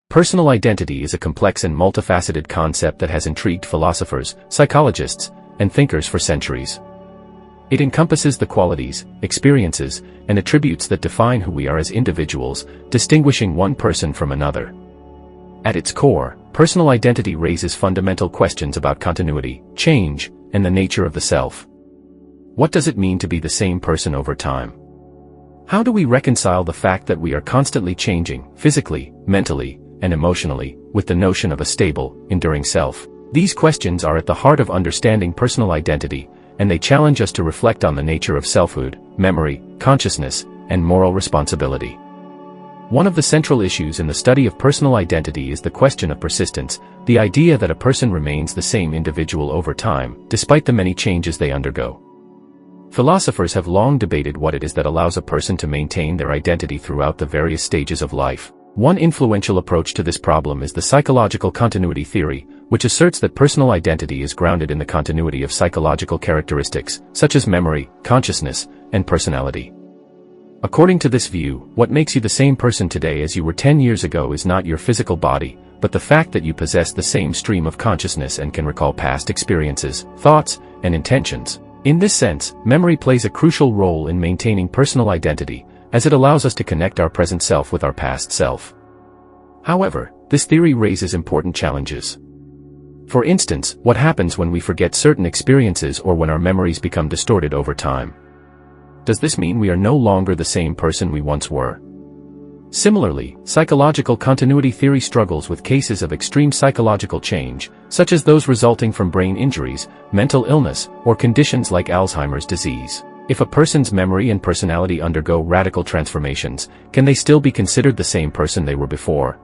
Personal identity is a complex and multifaceted concept that has intrigued philosophers, psychologists, and thinkers for centuries. It encompasses the qualities, experiences, and attributes that define who we are as individuals, distinguishing one person from another. At its core, personal identity raises fundamental questions about continuity, change, and the nature of the self. What does it mean to be the same person over time? How do we reconcile the fact that we are constantly changing, physically, mentally, and emotionally, with the notion of a stable, enduring self? These questions are at the heart of understanding personal identity, and they challenge us to reflect on the nature of selfhood, memory, consciousness, and moral responsibility. One of the central issues in the study of personal identity is the question of persistence, the idea that a person remains the same individual over time, despite the many changes they undergo. Philosophers have long debated what it is that allows a person to maintain their identity throughout the various stages of life. One influential approach to this problem is the psychological continuity theory, which asserts that personal identity is grounded in the continuity of psychological characteristics, such as memory, consciousness, and personality. According to this view, what makes you the same person today as you were 10 years ago is not your physical body, but the fact that you possess the same stream of consciousness and can recall past experiences, thoughts, and intentions. In this sense, memory plays a crucial role in maintaining personal identity, as it allows us to connect our present self with our past self. However, this theory raises important challenges. For instance, what happens when we forget certain experiences or when our memories become distorted over time? Does this mean we are no longer the same person we once were? Similarly, psychological continuity theory struggles with cases of extreme psychological change, such as those resulting from brain injuries, mental illness, or conditions like Alzheimer's disease. If a person's memory and personality undergo radical transformations, can they still be considered the same person they were before?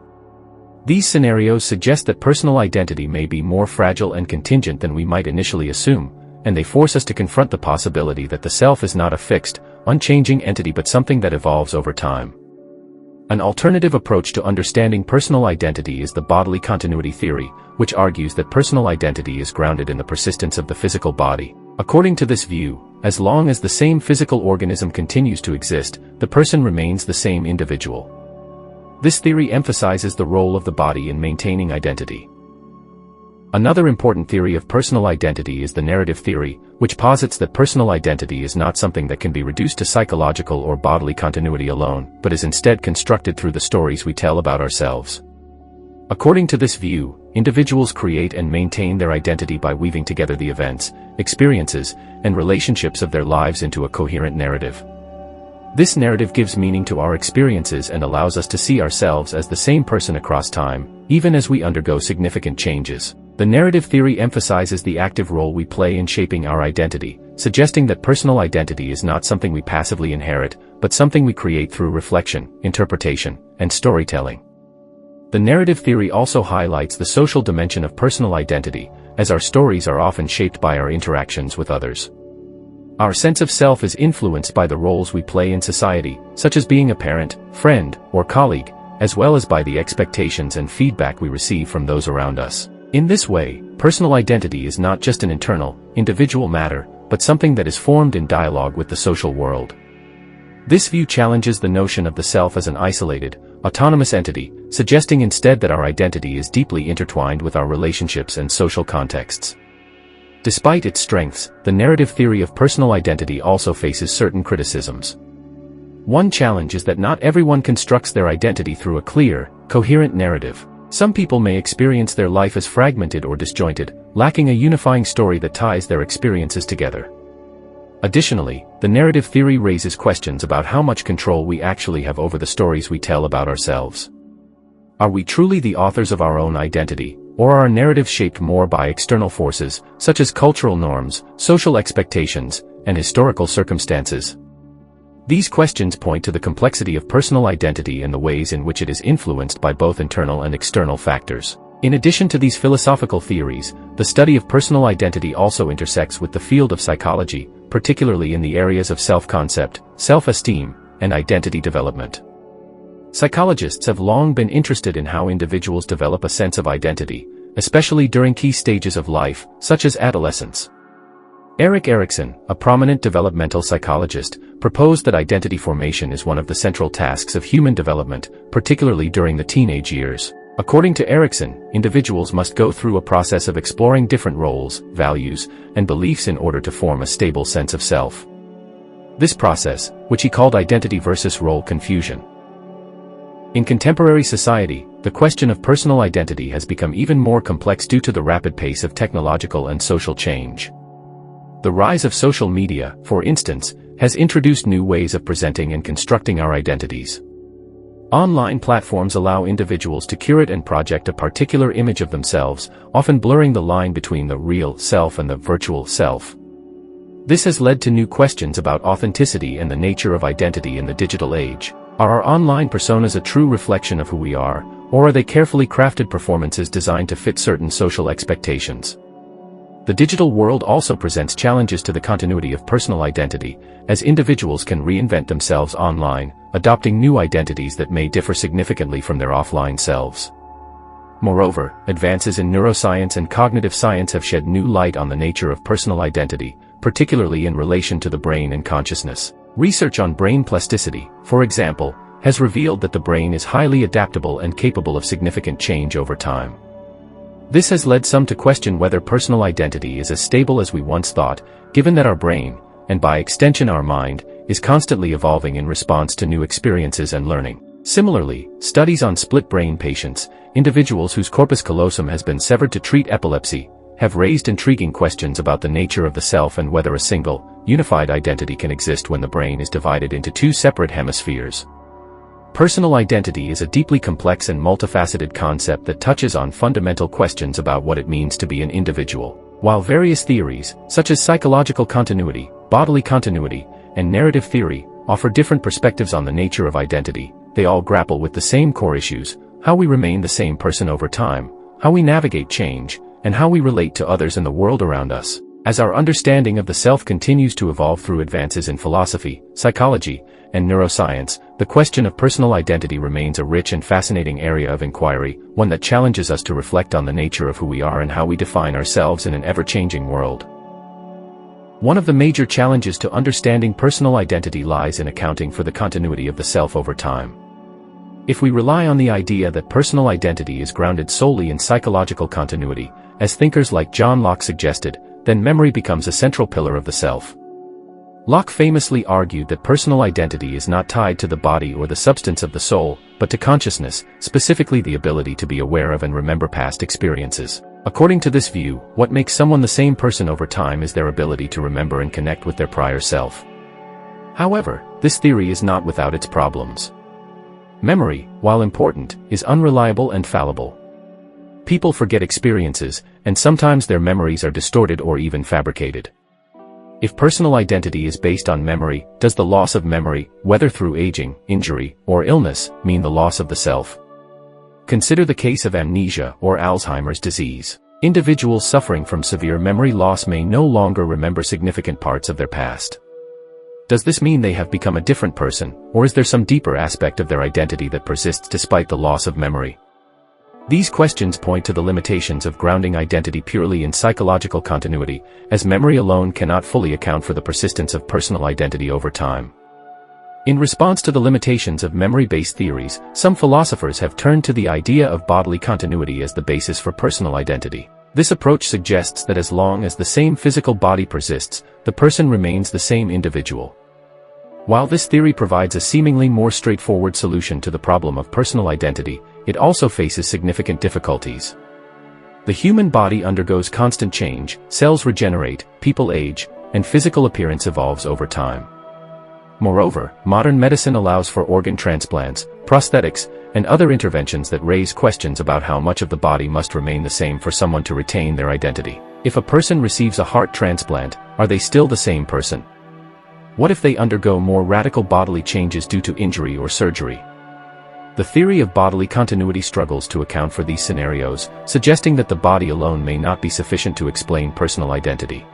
These scenarios suggest that personal identity may be more fragile and contingent than we might initially assume, and they force us to confront the possibility that the self is not a fixed, unchanging entity but something that evolves over time. An alternative approach to understanding personal identity is the bodily continuity theory, which argues that personal identity is grounded in the persistence of the physical body. According to this view, as long as the same physical organism continues to exist, the person remains the same individual. This theory emphasizes the role of the body in maintaining identity. Another important theory of personal identity is the narrative theory, which posits that personal identity is not something that can be reduced to psychological or bodily continuity alone, but is instead constructed through the stories we tell about ourselves. According to this view, individuals create and maintain their identity by weaving together the events, experiences, and relationships of their lives into a coherent narrative. This narrative gives meaning to our experiences and allows us to see ourselves as the same person across time, even as we undergo significant changes. The narrative theory emphasizes the active role we play in shaping our identity, suggesting that personal identity is not something we passively inherit, but something we create through reflection, interpretation, and storytelling. The narrative theory also highlights the social dimension of personal identity, as our stories are often shaped by our interactions with others. Our sense of self is influenced by the roles we play in society, such as being a parent, friend, or colleague, as well as by the expectations and feedback we receive from those around us. In this way, personal identity is not just an internal, individual matter, but something that is formed in dialogue with the social world. This view challenges the notion of the self as an isolated, autonomous entity, suggesting instead that our identity is deeply intertwined with our relationships and social contexts. Despite its strengths, the narrative theory of personal identity also faces certain criticisms. One challenge is that not everyone constructs their identity through a clear, coherent narrative. Some people may experience their life as fragmented or disjointed, lacking a unifying story that ties their experiences together. Additionally, the narrative theory raises questions about how much control we actually have over the stories we tell about ourselves. Are we truly the authors of our own identity, or are our narratives shaped more by external forces, such as cultural norms, social expectations, and historical circumstances? These questions point to the complexity of personal identity and the ways in which it is influenced by both internal and external factors. In addition to these philosophical theories, the study of personal identity also intersects with the field of psychology, particularly in the areas of self-concept, self-esteem, and identity development. Psychologists have long been interested in how individuals develop a sense of identity, especially during key stages of life, such as adolescence. Erik Erikson, a prominent developmental psychologist, proposed that identity formation is one of the central tasks of human development, particularly during the teenage years. According to Erickson, individuals must go through a process of exploring different roles, values, and beliefs in order to form a stable sense of self. This process, which he called identity versus role confusion. In contemporary society, the question of personal identity has become even more complex due to the rapid pace of technological and social change. The rise of social media, for instance, has introduced new ways of presenting and constructing our identities. Online platforms allow individuals to curate and project a particular image of themselves, often blurring the line between the real self and the virtual self. This has led to new questions about authenticity and the nature of identity in the digital age. Are our online personas a true reflection of who we are, or are they carefully crafted performances designed to fit certain social expectations? The digital world also presents challenges to the continuity of personal identity, as individuals can reinvent themselves online, adopting new identities that may differ significantly from their offline selves. Moreover, advances in neuroscience and cognitive science have shed new light on the nature of personal identity, particularly in relation to the brain and consciousness. Research on brain plasticity, for example, has revealed that the brain is highly adaptable and capable of significant change over time. This has led some to question whether personal identity is as stable as we once thought, given that our brain, and by extension our mind, is constantly evolving in response to new experiences and learning. Similarly, studies on split-brain patients, individuals whose corpus callosum has been severed to treat epilepsy, have raised intriguing questions about the nature of the self and whether a single, unified identity can exist when the brain is divided into two separate hemispheres. Personal identity is a deeply complex and multifaceted concept that touches on fundamental questions about what it means to be an individual. While various theories, such as psychological continuity, bodily continuity, and narrative theory, offer different perspectives on the nature of identity, they all grapple with the same core issues: how we remain the same person over time, how we navigate change, and how we relate to others and the world around us. As our understanding of the self continues to evolve through advances in philosophy, psychology, and neuroscience, the question of personal identity remains a rich and fascinating area of inquiry, one that challenges us to reflect on the nature of who we are and how we define ourselves in an ever-changing world. One of the major challenges to understanding personal identity lies in accounting for the continuity of the self over time. If we rely on the idea that personal identity is grounded solely in psychological continuity, as thinkers like John Locke suggested, then memory becomes a central pillar of the self. Locke famously argued that personal identity is not tied to the body or the substance of the soul, but to consciousness, specifically the ability to be aware of and remember past experiences. According to this view, what makes someone the same person over time is their ability to remember and connect with their prior self. However, this theory is not without its problems. Memory, while important, is unreliable and fallible. People forget experiences, and sometimes their memories are distorted or even fabricated. If personal identity is based on memory, does the loss of memory, whether through aging, injury, or illness, mean the loss of the self? Consider the case of amnesia or Alzheimer's disease. Individuals suffering from severe memory loss may no longer remember significant parts of their past. Does this mean they have become a different person, or is there some deeper aspect of their identity that persists despite the loss of memory? These questions point to the limitations of grounding identity purely in psychological continuity, as memory alone cannot fully account for the persistence of personal identity over time. In response to the limitations of memory-based theories, some philosophers have turned to the idea of bodily continuity as the basis for personal identity. This approach suggests that as long as the same physical body persists, the person remains the same individual. While this theory provides a seemingly more straightforward solution to the problem of personal identity, it also faces significant difficulties. The human body undergoes constant change, cells regenerate, people age, and physical appearance evolves over time. Moreover, modern medicine allows for organ transplants, prosthetics, and other interventions that raise questions about how much of the body must remain the same for someone to retain their identity. If a person receives a heart transplant, are they still the same person? What if they undergo more radical bodily changes due to injury or surgery? The theory of bodily continuity struggles to account for these scenarios, suggesting that the body alone may not be sufficient to explain personal identity.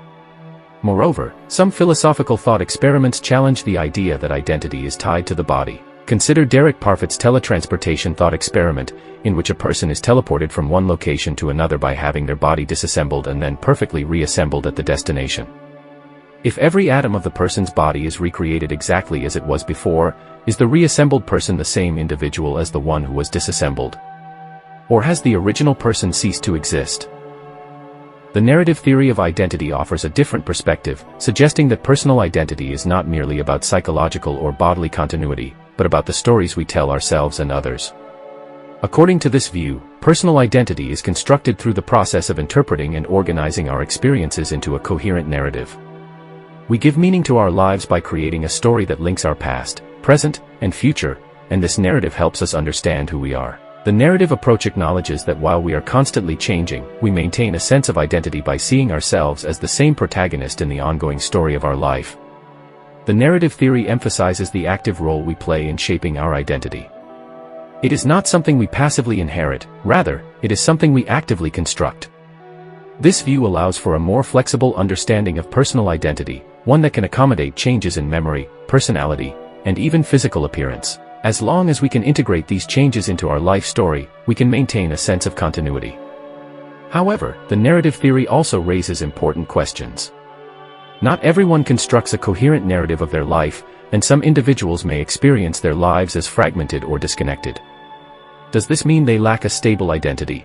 Moreover, some philosophical thought experiments challenge the idea that identity is tied to the body. Consider Derek Parfit's teletransportation thought experiment, in which a person is teleported from one location to another by having their body disassembled and then perfectly reassembled at the destination. If every atom of the person's body is recreated exactly as it was before, is the reassembled person the same individual as the one who was disassembled? Or has the original person ceased to exist? The narrative theory of identity offers a different perspective, suggesting that personal identity is not merely about psychological or bodily continuity, but about the stories we tell ourselves and others. According to this view, personal identity is constructed through the process of interpreting and organizing our experiences into a coherent narrative. We give meaning to our lives by creating a story that links our past, present, and future, and this narrative helps us understand who we are. The narrative approach acknowledges that while we are constantly changing, we maintain a sense of identity by seeing ourselves as the same protagonist in the ongoing story of our life. The narrative theory emphasizes the active role we play in shaping our identity. It is not something we passively inherit, rather, it is something we actively construct. This view allows for a more flexible understanding of personal identity, one that can accommodate changes in memory, personality, and even physical appearance. As long as we can integrate these changes into our life story, we can maintain a sense of continuity. However, the narrative theory also raises important questions. Not everyone constructs a coherent narrative of their life, and some individuals may experience their lives as fragmented or disconnected. Does this mean they lack a stable identity?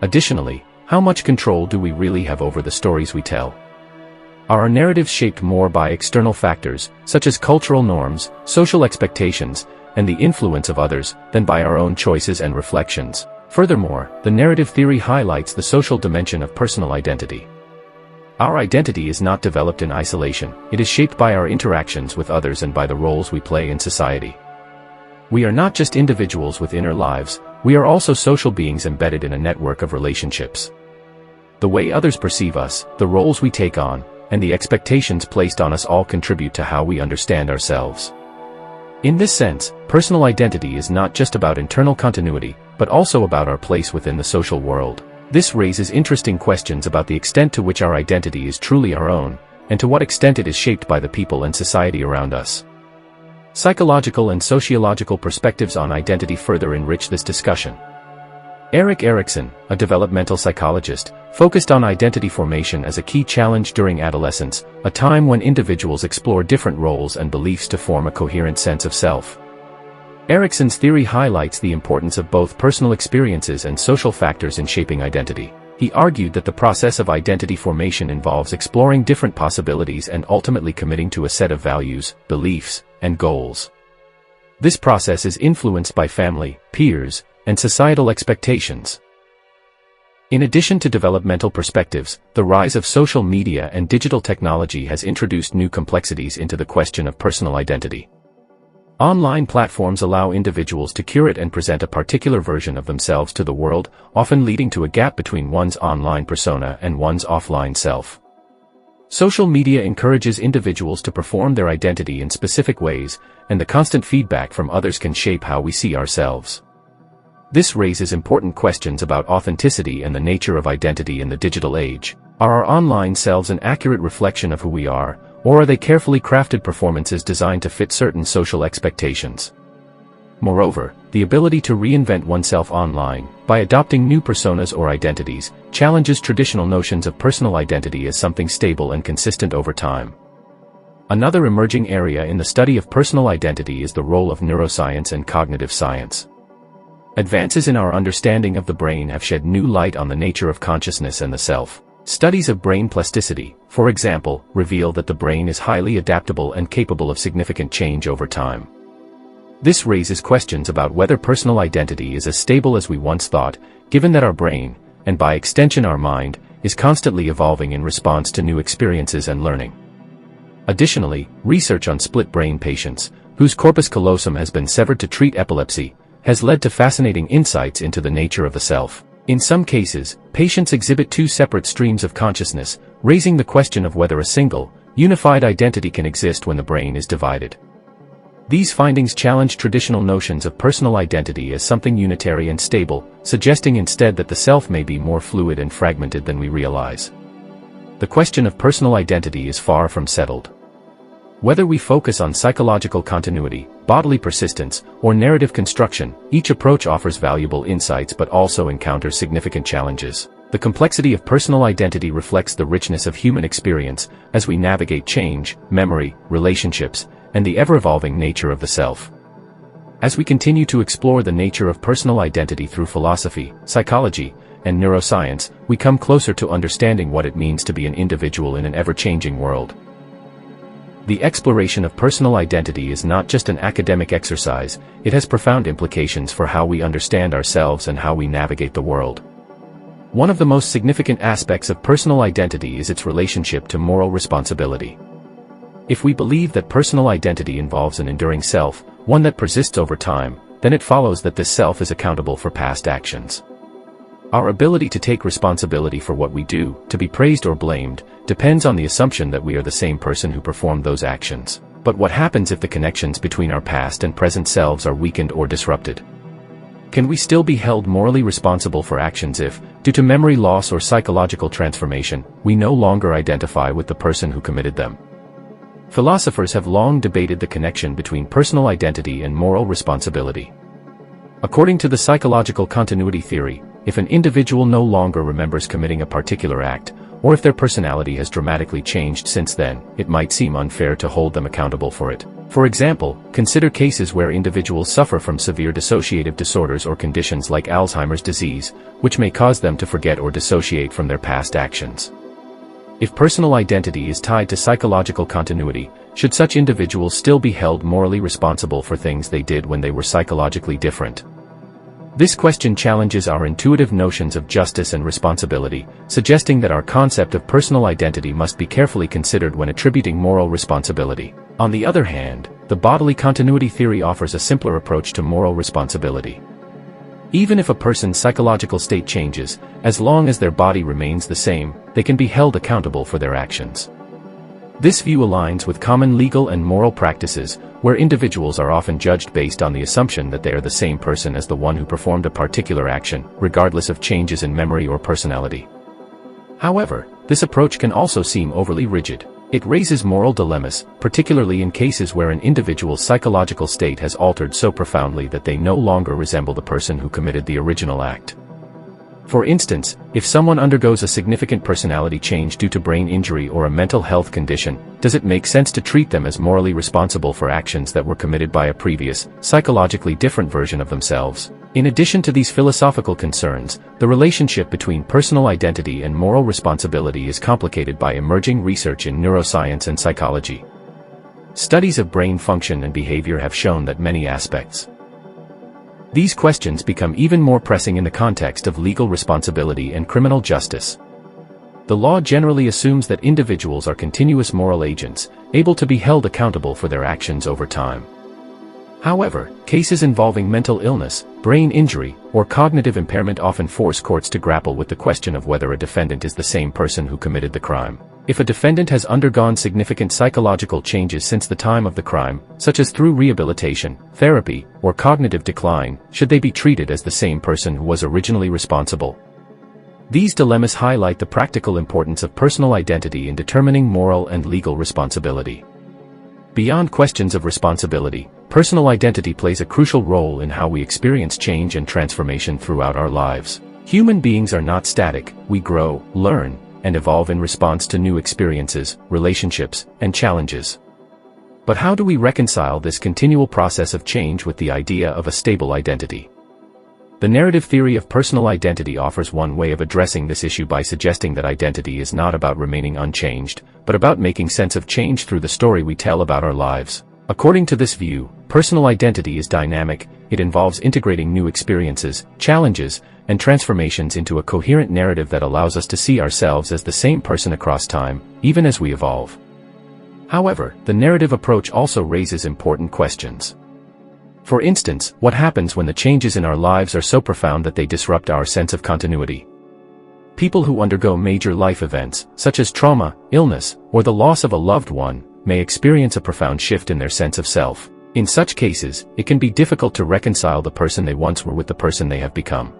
Additionally, how much control do we really have over the stories we tell? Are our narratives shaped more by external factors, such as cultural norms, social expectations, and the influence of others, than by our own choices and reflections? Furthermore, the narrative theory highlights the social dimension of personal identity. Our identity is not developed in isolation, it is shaped by our interactions with others and by the roles we play in society. We are not just individuals with inner lives, we are also social beings embedded in a network of relationships. The way others perceive us, the roles we take on, and the expectations placed on us all contribute to how we understand ourselves. In this sense, personal identity is not just about internal continuity, but also about our place within the social world. This raises interesting questions about the extent to which our identity is truly our own, and to what extent it is shaped by the people and society around us. Psychological and sociological perspectives on identity further enrich this discussion. Erik Erikson, a developmental psychologist, focused on identity formation as a key challenge during adolescence, a time when individuals explore different roles and beliefs to form a coherent sense of self. Erikson's theory highlights the importance of both personal experiences and social factors in shaping identity. He argued that the process of identity formation involves exploring different possibilities and ultimately committing to a set of values, beliefs, and goals. This process is influenced by family, peers, and societal expectations. In addition to developmental perspectives, the rise of social media and digital technology has introduced new complexities into the question of personal identity. Online platforms allow individuals to curate and present a particular version of themselves to the world, often leading to a gap between one's online persona and one's offline self. Social media encourages individuals to perform their identity in specific ways, and the constant feedback from others can shape how we see ourselves. This raises important questions about authenticity and the nature of identity in the digital age. Are our online selves an accurate reflection of who we are, or are they carefully crafted performances designed to fit certain social expectations? Moreover, the ability to reinvent oneself online, by adopting new personas or identities, challenges traditional notions of personal identity as something stable and consistent over time. Another emerging area in the study of personal identity is the role of neuroscience and cognitive science. Advances in our understanding of the brain have shed new light on the nature of consciousness and the self. Studies of brain plasticity, for example, reveal that the brain is highly adaptable and capable of significant change over time. This raises questions about whether personal identity is as stable as we once thought, given that our brain, and by extension our mind, is constantly evolving in response to new experiences and learning. Additionally, research on split brain patients, whose corpus callosum has been severed to treat epilepsy, has led to fascinating insights into the nature of the self. In some cases, patients exhibit two separate streams of consciousness, raising the question of whether a single, unified identity can exist when the brain is divided. These findings challenge traditional notions of personal identity as something unitary and stable, suggesting instead that the self may be more fluid and fragmented than we realize. The question of personal identity is far from settled. Whether we focus on psychological continuity, bodily persistence, or narrative construction, each approach offers valuable insights but also encounters significant challenges. The complexity of personal identity reflects the richness of human experience as we navigate change, memory, relationships, and the ever-evolving nature of the self. As we continue to explore the nature of personal identity through philosophy, psychology, and neuroscience, we come closer to understanding what it means to be an individual in an ever-changing world. The exploration of personal identity is not just an academic exercise, it has profound implications for how we understand ourselves and how we navigate the world. One of the most significant aspects of personal identity is its relationship to moral responsibility. If we believe that personal identity involves an enduring self, one that persists over time, then it follows that this self is accountable for past actions. Our ability to take responsibility for what we do, to be praised or blamed, depends on the assumption that we are the same person who performed those actions. But what happens if the connections between our past and present selves are weakened or disrupted? Can we still be held morally responsible for actions if, due to memory loss or psychological transformation, we no longer identify with the person who committed them? Philosophers have long debated the connection between personal identity and moral responsibility. According to the psychological continuity theory, if an individual no longer remembers committing a particular act, or if their personality has dramatically changed since then, it might seem unfair to hold them accountable for it. For example, consider cases where individuals suffer from severe dissociative disorders or conditions like Alzheimer's disease, which may cause them to forget or dissociate from their past actions. If personal identity is tied to psychological continuity, should such individuals still be held morally responsible for things they did when they were psychologically different? This question challenges our intuitive notions of justice and responsibility, suggesting that our concept of personal identity must be carefully considered when attributing moral responsibility. On the other hand, the bodily continuity theory offers a simpler approach to moral responsibility. Even if a person's psychological state changes, as long as their body remains the same, they can be held accountable for their actions. This view aligns with common legal and moral practices, where individuals are often judged based on the assumption that they are the same person as the one who performed a particular action, regardless of changes in memory or personality. However, this approach can also seem overly rigid. It raises moral dilemmas, particularly in cases where an individual's psychological state has altered so profoundly that they no longer resemble the person who committed the original act. For instance, if someone undergoes a significant personality change due to brain injury or a mental health condition, does it make sense to treat them as morally responsible for actions that were committed by a previous, psychologically different version of themselves? In addition to these philosophical concerns, the relationship between personal identity and moral responsibility is complicated by emerging research in neuroscience and psychology. Studies of brain function and behavior have shown that many aspects. These questions become even more pressing in the context of legal responsibility and criminal justice. The law generally assumes that individuals are continuous moral agents, able to be held accountable for their actions over time. However, cases involving mental illness, brain injury, or cognitive impairment often force courts to grapple with the question of whether a defendant is the same person who committed the crime. If a defendant has undergone significant psychological changes since the time of the crime, such as through rehabilitation, therapy, or cognitive decline, should they be treated as the same person who was originally responsible? These dilemmas highlight the practical importance of personal identity in determining moral and legal responsibility. Beyond questions of responsibility, personal identity plays a crucial role in how we experience change and transformation throughout our lives. Human beings are not static, we grow, learn, and evolve in response to new experiences, relationships, and challenges. But how do we reconcile this continual process of change with the idea of a stable identity? The narrative theory of personal identity offers one way of addressing this issue by suggesting that identity is not about remaining unchanged, but about making sense of change through the story we tell about our lives. According to this view, personal identity is dynamic. It involves integrating new experiences, challenges, and transformations into a coherent narrative that allows us to see ourselves as the same person across time, even as we evolve. However, the narrative approach also raises important questions. For instance, what happens when the changes in our lives are so profound that they disrupt our sense of continuity? People who undergo major life events, such as trauma, illness, or the loss of a loved one, may experience a profound shift in their sense of self. In such cases, it can be difficult to reconcile the person they once were with the person they have become.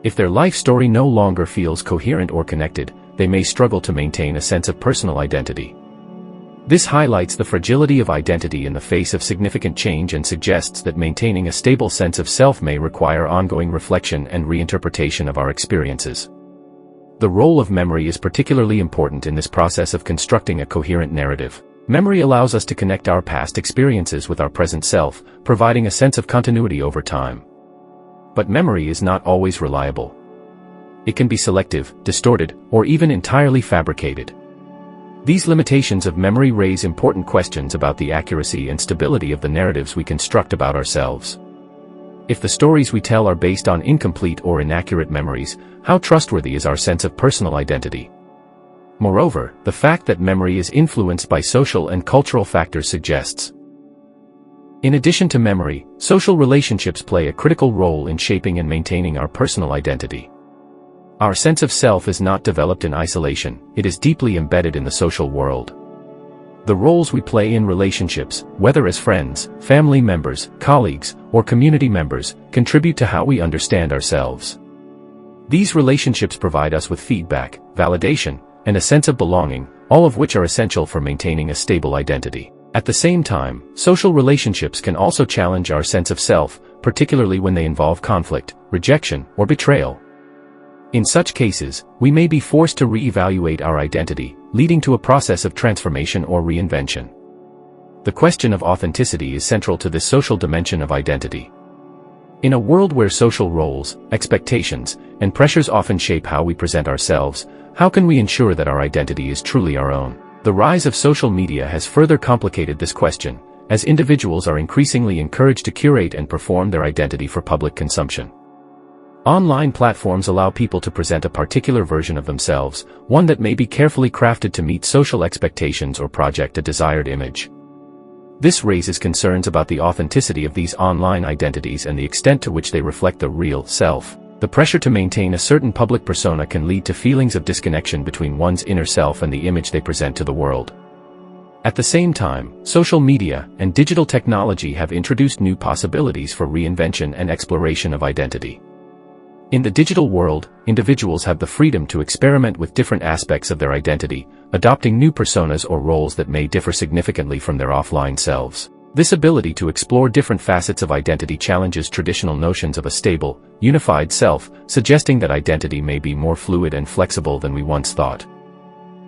If their life story no longer feels coherent or connected, they may struggle to maintain a sense of personal identity. This highlights the fragility of identity in the face of significant change and suggests that maintaining a stable sense of self may require ongoing reflection and reinterpretation of our experiences. The role of memory is particularly important in this process of constructing a coherent narrative. Memory allows us to connect our past experiences with our present self, providing a sense of continuity over time. But memory is not always reliable. It can be selective, distorted, or even entirely fabricated. These limitations of memory raise important questions about the accuracy and stability of the narratives we construct about ourselves. If the stories we tell are based on incomplete or inaccurate memories, how trustworthy is our sense of personal identity? Moreover, the fact that memory is influenced by social and cultural factors suggests. In addition to memory, social relationships play a critical role in shaping and maintaining our personal identity. Our sense of self is not developed in isolation, it is deeply embedded in the social world. The roles we play in relationships, whether as friends, family members, colleagues, or community members, contribute to how we understand ourselves. These relationships provide us with feedback, validation, and a sense of belonging, all of which are essential for maintaining a stable identity. At the same time, social relationships can also challenge our sense of self, particularly when they involve conflict, rejection, or betrayal. In such cases, we may be forced to re-evaluate our identity, leading to a process of transformation or reinvention. The question of authenticity is central to this social dimension of identity. In a world where social roles, expectations, and pressures often shape how we present ourselves, how can we ensure that our identity is truly our own? The rise of social media has further complicated this question, as individuals are increasingly encouraged to curate and perform their identity for public consumption. Online platforms allow people to present a particular version of themselves, one that may be carefully crafted to meet social expectations or project a desired image. This raises concerns about the authenticity of these online identities and the extent to which they reflect the real self. The pressure to maintain a certain public persona can lead to feelings of disconnection between one's inner self and the image they present to the world. At the same time, social media and digital technology have introduced new possibilities for reinvention and exploration of identity. In the digital world, individuals have the freedom to experiment with different aspects of their identity, adopting new personas or roles that may differ significantly from their offline selves. This ability to explore different facets of identity challenges traditional notions of a stable, unified self, suggesting that identity may be more fluid and flexible than we once thought.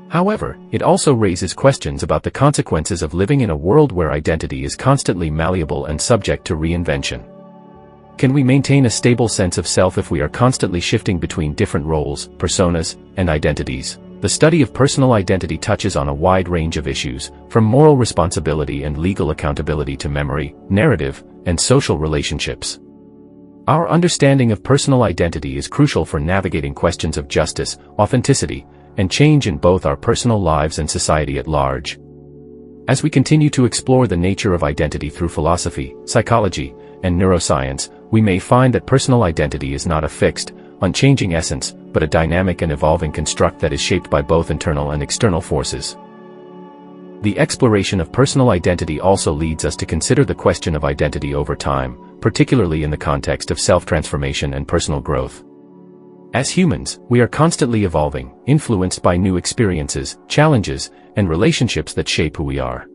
However, it also raises questions about the consequences of living in a world where identity is constantly malleable and subject to reinvention. Can we maintain a stable sense of self if we are constantly shifting between different roles, personas, and identities? The study of personal identity touches on a wide range of issues, from moral responsibility and legal accountability to memory, narrative, and social relationships. Our understanding of personal identity is crucial for navigating questions of justice, authenticity, and change in both our personal lives and society at large. As we continue to explore the nature of identity through philosophy, psychology, and neuroscience, we may find that personal identity is not a fixed, unchanging essence, but a dynamic and evolving construct that is shaped by both internal and external forces. The exploration of personal identity also leads us to consider the question of identity over time, particularly in the context of self-transformation and personal growth. As humans, we are constantly evolving, influenced by new experiences, challenges, and relationships that shape who we are.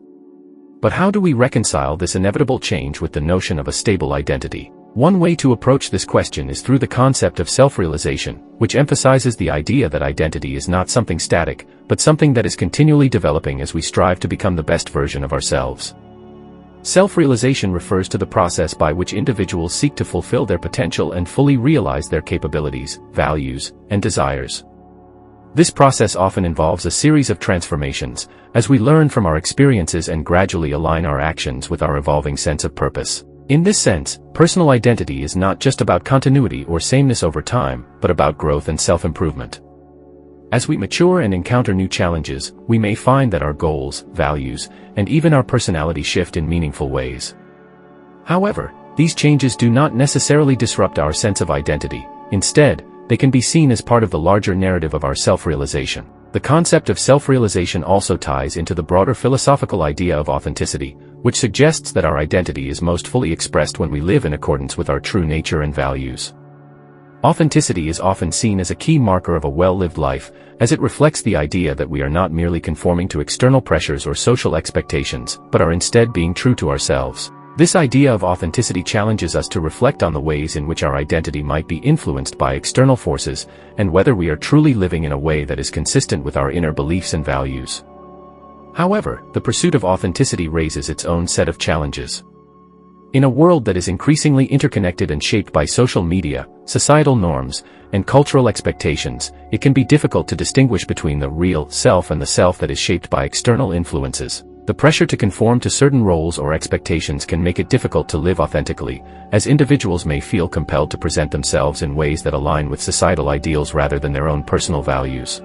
But how do we reconcile this inevitable change with the notion of a stable identity? One way to approach this question is through the concept of self-realization, which emphasizes the idea that identity is not something static, but something that is continually developing as we strive to become the best version of ourselves. Self-realization refers to the process by which individuals seek to fulfill their potential and fully realize their capabilities, values, and desires. This process often involves a series of transformations, as we learn from our experiences and gradually align our actions with our evolving sense of purpose. In this sense, personal identity is not just about continuity or sameness over time, but about growth and self-improvement. As we mature and encounter new challenges, we may find that our goals, values, and even our personality shift in meaningful ways. However, these changes do not necessarily disrupt our sense of identity. Instead, they can be seen as part of the larger narrative of our self-realization. The concept of self-realization also ties into the broader philosophical idea of authenticity, which suggests that our identity is most fully expressed when we live in accordance with our true nature and values. Authenticity is often seen as a key marker of a well-lived life, as it reflects the idea that we are not merely conforming to external pressures or social expectations, but are instead being true to ourselves. This idea of authenticity challenges us to reflect on the ways in which our identity might be influenced by external forces, and whether we are truly living in a way that is consistent with our inner beliefs and values. However, the pursuit of authenticity raises its own set of challenges. In a world that is increasingly interconnected and shaped by social media, societal norms, and cultural expectations, it can be difficult to distinguish between the real self and the self that is shaped by external influences. The pressure to conform to certain roles or expectations can make it difficult to live authentically, as individuals may feel compelled to present themselves in ways that align with societal ideals rather than their own personal values.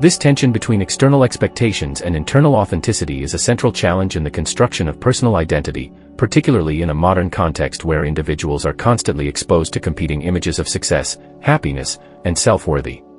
This tension between external expectations and internal authenticity is a central challenge in the construction of personal identity, particularly in a modern context where individuals are constantly exposed to competing images of success, happiness, and self-worth.